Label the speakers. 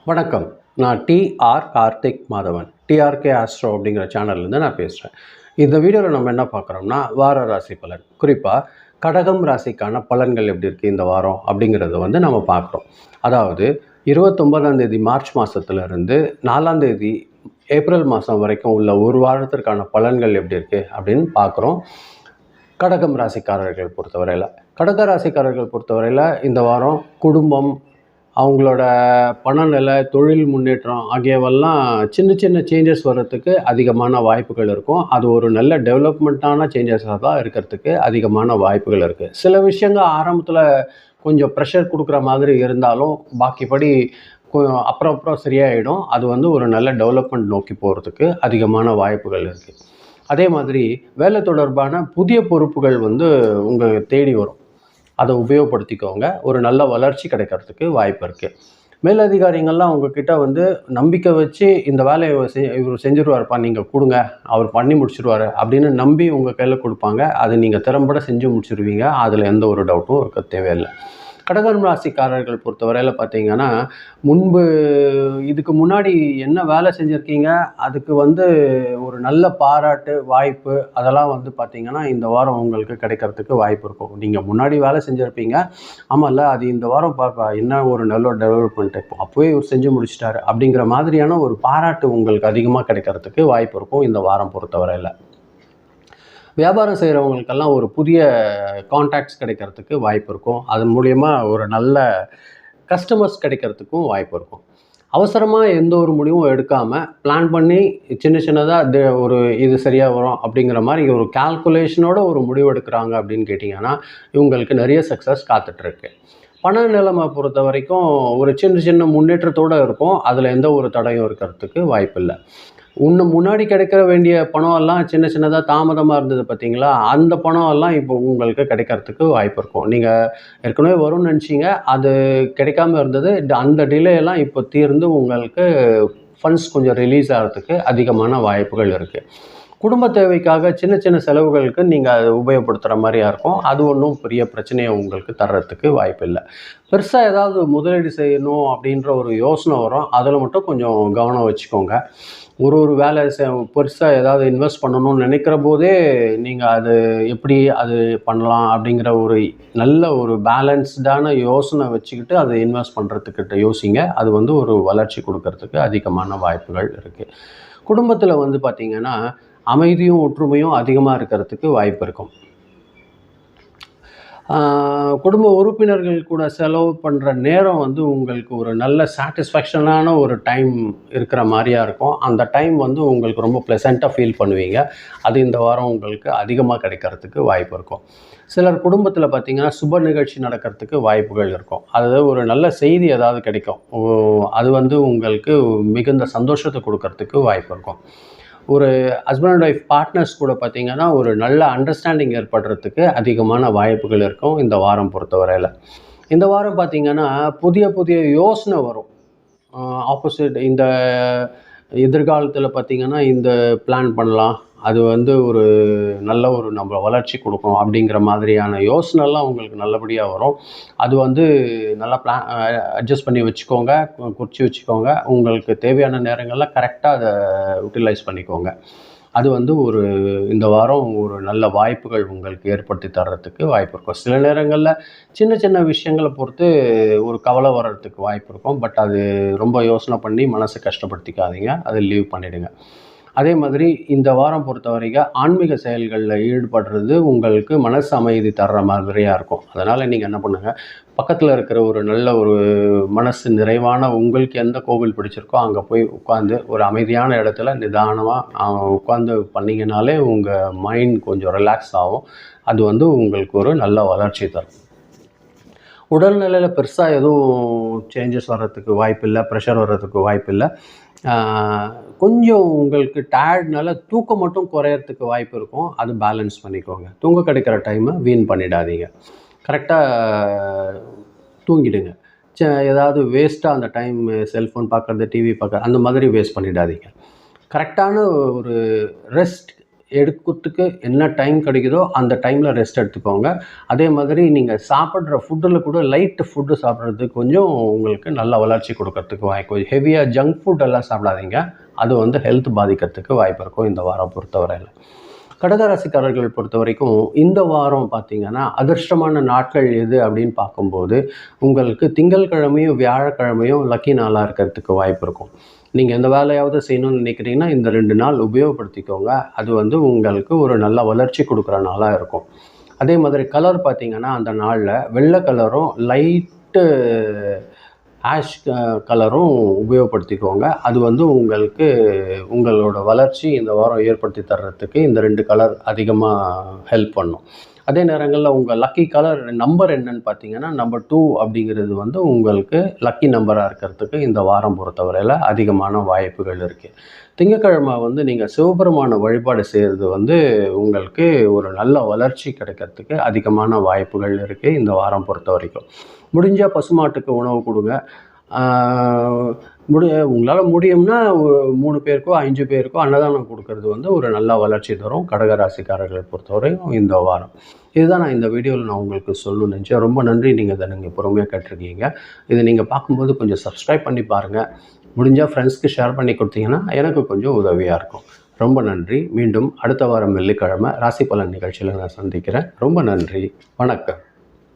Speaker 1: வணக்கம். நான் TR Karthik Madhavan. TRK astro அப்படிங்கிற சேனல்லேருந்து நான் பேசுகிறேன். இந்த வீடியோவில் நம்ம என்ன பார்க்குறோம்னா, வார ராசி பலன். குறிப்பாக கடகம் ராசிக்கான பலன்கள் எப்படி இருக்குது இந்த வாரம் அப்படிங்கிறத நம்ம பார்க்குறோம். அதாவது 29ஆம் தேதி மார்ச் மாதத்துலேருந்து 4ஆம் தேதி ஏப்ரல் மாதம் வரைக்கும் உள்ள ஒரு வாரத்திற்கான பலன்கள் எப்படி இருக்குது அப்படின்னு பார்க்குறோம். கடகம் ராசிக்காரர்கள் பொறுத்தவரையில் இந்த வாரம் குடும்பம், அவங்களோட பணநிலை, தொழில் முன்னேற்றம் ஆகியவெல்லாம் சின்ன சின்ன சேஞ்சஸ் வர்றதுக்கு அதிகமான வாய்ப்புகள் இருக்கும். அது ஒரு நல்ல டெவலப்மெண்ட்டான சேஞ்சஸாக தான் இருக்கிறதுக்கு அதிகமான வாய்ப்புகள் இருக்குது. சில விஷயங்கள் ஆரம்பத்தில் கொஞ்சம் ப்ரெஷர் கொடுக்குற மாதிரி இருந்தாலும் பாக்கிப்படி அப்புறம் சரியாயிடும். அது ஒரு நல்ல டெவலப்மெண்ட் நோக்கி போகிறதுக்கு அதிகமான வாய்ப்புகள் இருக்குது. அதே மாதிரி வேலை தொடர்பான புதிய பொறுப்புகள் உங்கள் தேடி வரும். அதை உபயோகப்படுத்திக்கோங்க. ஒரு நல்ல வளர்ச்சி கிடைக்கிறதுக்கு வாய்ப்பு இருக்குது. மேலதிகாரிகள்லாம் உங்ககிட்ட நம்பிக்கை வச்சு இந்த வேலையை இவர் செஞ்சுருவாருப்பா, நீங்கள் கொடுங்க, அவர் பண்ணி முடிச்சிடுவார் அப்படின்னு நம்பி உங்கள் கையில் கொடுப்பாங்க. அது நீங்கள் திறம்பட செஞ்சு முடிச்சிடுவீங்க. அதில் எந்த ஒரு டவுட்டும் இருக்க தேவையில்லை. கடகம் ராசிக்காரர்கள் பொறுத்தவரையில் பார்த்தீங்கன்னா, முன்பு இதுக்கு முன்னாடி என்ன வேலை செஞ்சுருக்கீங்க, அதுக்கு ஒரு நல்ல பாராட்டு, வாய்ப்பு அதெல்லாம் பார்த்தீங்கன்னா, இந்த வாரம் உங்களுக்கு கிடைக்கிறதுக்கு வாய்ப்பு இருக்கும். நீங்கள் முன்னாடி வேலை செஞ்சுருப்பீங்க, ஆமாம்ல அது இந்த வாரம் பார்ப்பா என்ன ஒரு நல்ல டெவலப்மெண்ட்டு, அப்போவே இவர் செஞ்சு முடிச்சிட்டாரு அப்படிங்கிற மாதிரியான ஒரு பாராட்டு உங்களுக்கு அதிகமாக கிடைக்கிறதுக்கு வாய்ப்பு இருக்கும் இந்த வாரம் பொறுத்தவரையில். வியாபாரம் செய்கிறவங்களுக்கெல்லாம் ஒரு புதிய கான்டாக்ட்ஸ் கிடைக்கிறதுக்கு வாய்ப்பு இருக்கும். அதன் மூலயமா ஒரு நல்ல கஸ்டமர்ஸ் கிடைக்கிறதுக்கும் வாய்ப்பு இருக்கும். அவசரமாக எந்த ஒரு முடிவும் எடுக்காமல் பிளான் பண்ணி சின்னதாக ஒரு இது சரியாக வரும் அப்படிங்கிற மாதிரி ஒரு கால்குலேஷனோட ஒரு முடிவு எடுக்கிறாங்க அப்படின்னு கேட்டிங்கன்னா, இவங்களுக்கு நிறைய சக்ஸஸ் காத்துட்ருக்கு. பண நிலைமை பொறுத்த வரைக்கும் ஒரு சின்ன முன்னேற்றத்தோடு இருக்கும். அதில் எந்த ஒரு தடையும் இருக்கிறதுக்கு வாய்ப்பில்லை. முன்னாடி கிடைக்க வேண்டிய பணம் எல்லாம் சின்னதாக தாமதமாக இருந்தது பார்த்தீங்களா, அந்த பணம் எல்லாம் இப்போ உங்களுக்கு கிடைக்கிறதுக்கு வாய்ப்பு இருக்கும். நீங்கள் ஏற்கனவே வரும்னு நினச்சிங்க, அது கிடைக்காம இருந்தது. அந்த டிலே எல்லாம் இப்போ தீர்ந்து உங்களுக்கு ஃபண்ட்ஸ் கொஞ்சம் ரிலீஸ் ஆகிறதுக்கு அதிகமான வாய்ப்புகள் இருக்குது. குடும்ப தேவைக்காக சின்ன செலவுகளுக்கு நீங்கள் அதை உபயோகப்படுத்துகிற மாதிரியா இருக்கும். அது ஒன்றும் பெரிய பிரச்சனையை உங்களுக்கு தர்றதுக்கு வாய்ப்பு இல்லை. பெருசாக ஏதாவது முதலீடு செய்யணும் அப்படின்ற ஒரு யோசனை வரும். அதில் மட்டும் கொஞ்சம் கவனம் வச்சுக்கோங்க. ஒரு வேலை பெருசாக ஏதாவது இன்வெஸ்ட் பண்ணணும்னு நினைக்கிற போதே நீங்கள் அது எப்படி அது பண்ணலாம் அப்படிங்கிற ஒரு நல்ல ஒரு பேலன்ஸ்டான யோசனை வச்சுக்கிட்டு அதை இன்வெஸ்ட் பண்ணுறதுக்கிட்ட யோசிங்க. அது ஒரு வளர்ச்சி கொடுக்கறதுக்கு அதிகமான வாய்ப்புகள் இருக்குது. குடும்பத்தில் பார்த்திங்கன்னா, அமைதியும் ஒற்றுமையும் அதிகமாக இருக்கிறதுக்கு வாய்ப்பு இருக்கும். குடும்ப உறுப்பினர்கள் கூட செலவு பண்ணுற நேரம் உங்களுக்கு ஒரு நல்ல சாட்டிஸ்ஃபேக்ஷனான ஒரு டைம் இருக்கிற மாதிரியா இருக்கும். அந்த டைம் உங்களுக்கு ரொம்ப ப்ளசண்ட்டாக ஃபீல் பண்ணுவீங்க. அது இந்த வாரம் உங்களுக்கு அதிகமாக கிடைக்கிறதுக்கு வாய்ப்பு இருக்கும். சிலர் குடும்பத்தில் பார்த்திங்கன்னா, சுப நிகழ்ச்சி நடக்கிறதுக்கு வாய்ப்புகள் இருக்கும். அதாவது ஒரு நல்ல செய்தி ஏதாவது கிடைக்கும். அது உங்களுக்கு மிகுந்த சந்தோஷத்தை கொடுக்கறதுக்கு வாய்ப்பு இருக்கும். ஒரு ஹஸ்பண்ட் அண்ட் ஒய்ஃப் பார்ட்னர்ஸ் கூட பார்த்திங்கன்னா, ஒரு நல்ல அண்டர்ஸ்டாண்டிங் ஏற்படுறதுக்கு அதிகமான வாய்ப்புகள் இருக்கும் இந்த வாரம் பொறுத்தவரையில். இந்த வாரம் பார்த்திங்கன்னா, புதிய யோசனை வரும். ஆப்போசிட் இந்த எதிர்காலத்தில் பார்த்திங்கன்னா, இந்த பிளான் பண்ணலாம், அது ஒரு நல்ல ஒரு நம்ம வளர்ச்சி கொடுக்கும் அப்படிங்கிற மாதிரியான யோசனைலாம் உங்களுக்கு நல்லபடியாக வரும். அது நல்லா அட்ஜஸ்ட் பண்ணி வச்சுக்கோங்க, குறித்து வச்சுக்கோங்க. உங்களுக்கு தேவையான நேரங்களில் கரெக்டாக அதை யூட்டிலைஸ் பண்ணிக்கோங்க. அது ஒரு இந்த வாரம் ஒரு நல்ல வாய்ப்புகள் உங்களுக்கு ஏற்படுத்தி தர்றதுக்கு வாய்ப்பு இருக்கும். சில நேரங்களில் சின்ன விஷயங்களை பொறுத்து ஒரு கவலை வர்றதுக்கு வாய்ப்பு இருக்கும். பட் அது ரொம்ப யோசனை பண்ணி மனசை கஷ்டப்படுத்திக்காதீங்க, அதை லீவ் பண்ணிவிடுங்க. அதே மாதிரி இந்த வாரம் பொறுத்த வரைக்கும் ஆன்மீக செயல்களில் ஈடுபடுறது உங்களுக்கு மனசு அமைதி தர்ற மாதிரியாக இருக்கும். அதனால் நீங்கள் என்ன பண்ணுங்கள், பக்கத்தில் இருக்கிற ஒரு நல்ல ஒரு மனசு நிறைவான உங்களுக்கு எந்த கோவில் பிடிச்சிருக்கோ அங்கே போய் உட்காந்து ஒரு அமைதியான இடத்துல நிதானமாக உட்காந்து பண்ணிங்கனாலே உங்கள் மைண்ட் கொஞ்சம் ரிலாக்ஸ் ஆகும். அது உங்களுக்கு ஒரு நல்ல வளர்ச்சி தரும். உடல்நிலையில் பெருசாக எதுவும் சேஞ்சஸ் வர்றதுக்கு வாய்ப்பில்லை, ப்ரெஷர் வர்றதுக்கு வாய்ப்பில்லை. கொஞ்சம் உங்களுக்கு டயர்ட்னால தூக்கம் மட்டும் குறையறதுக்கு வாய்ப்பு இருக்கும். அது பேலன்ஸ் பண்ணிக்கோங்க. தூங்க கிடைக்கிற டைமை வீண் பண்ணிடாதீங்க. கரெக்டாக தூங்கிடுங்க. ஏதாவது வேஸ்ட்டாக அந்த டைம் செல்ஃபோன் பார்க்குறது, டிவி பார்க்குறது அந்த மாதிரி வேஸ்ட் பண்ணிடாதீங்க. கரெக்டான ஒரு ரெஸ்ட் எடுக்கிறதுக்கு என்ன டைம் கிடைக்குதோ அந்த டைமில் ரெஸ்ட் எடுத்துக்கோங்க. அதே மாதிரி நீங்கள் சாப்பிட்ற ஃபுட்டில் கூட லைட்டு ஃபுட்டு சாப்பிட்றதுக்கு கொஞ்சம் உங்களுக்கு நல்ல வளர்ச்சி கொடுக்கறதுக்கு வாய்ப்பு. ஹெவியாக ஜங்க் ஃபுட் எல்லாம் சாப்பிடாதீங்க. அது வந்து ஹெல்த் பாதிக்கிறதுக்கு வாய்ப்பு இருக்கும் இந்த வாரம் பொறுத்தவரையில். கடகராசிக்காரர்கள் பொறுத்த வரைக்கும் இந்த வாரம் பார்த்தீங்கன்னா அதிர்ஷ்டமான நாட்கள் எது அப்படின்னு பார்க்கும்போது உங்களுக்கு திங்கட்கிழமையும் வியாழக்கிழமையும் லக்கி நாளாக இருக்கிறதுக்கு வாய்ப்பு இருக்கும். நீங்கள் எந்த வேலையாவது செய்யணும்னு நினைக்கிறீங்கன்னா இந்த 2 நாள் உபயோகப்படுத்திக்கோங்க. அது வந்து உங்களுக்கு ஒரு நல்ல வளர்ச்சி கொடுக்குற நாளாக இருக்கும். அதே மாதிரி கலர் பார்த்தீங்கன்னா அந்த நாளில் வெள்ளை கலரும் லைட்டு ஆஷ் கலரும் உபயோகப்படுத்திக்கோங்க. அது வந்து உங்களுக்கு உங்களோட வளர்ச்சி இந்த வாரம் ஏற்படுத்தி தர்றதுக்கு இந்த 2 கலர் அதிகமாக ஹெல்ப் பண்ணும். அதே நேரங்களில் உங்கள் லக்கி கலர் நம்பர் என்னன்னு பார்த்தீங்கன்னா நம்பர் 2 அப்படிங்கிறது வந்து உங்களுக்கு லக்கி நம்பராக இருக்கிறதுக்கு இந்த வாரம் பொறுத்தவரையில் அதிகமான வாய்ப்புகள் இருக்குது. திங்கட்கிழமை வந்து நீங்கள் சிவபெருமான வழிபாடு செய்கிறது வந்து உங்களுக்கு ஒரு நல்ல வளர்ச்சி கிடைக்கிறதுக்கு அதிகமான வாய்ப்புகள் இருக்குது இந்த வாரம் பொறுத்த வரைக்கும். முடிஞ்சால் பசுமாட்டுக்கு உணவு கொடுங்க. உங்களால் முடியும்னா 3 பேருக்கோ 5 பேருக்கோ அன்னதானம் கொடுக்கறது வந்து ஒரு நல்ல வளர்ச்சி தரும் கடகராசிக்காரர்களை பொறுத்தவரையும் இந்த வாரம். இதுதான் நான் இந்த வீடியோவில் நான் உங்களுக்கு சொல்லணும்னு நினச்சேன். ரொம்ப நன்றி. நீங்கள் பொறுமையாக கேட்டிருக்கீங்க. இதை நீங்கள் பார்க்கும்போது கொஞ்சம் சப்ஸ்கிரைப் பண்ணி பாருங்கள். முடிஞ்சால் ஃப்ரெண்ட்ஸ்க்கு ஷேர் பண்ணி கொடுத்தீங்கன்னா எனக்கு கொஞ்சம் உதவியாக இருக்கும். ரொம்ப நன்றி. மீண்டும் அடுத்த வாரம் வெள்ளிக்கிழமை ராசி பலன் நிகழ்ச்சியில் நான் சந்திக்கிறேன். ரொம்ப நன்றி. வணக்கம்.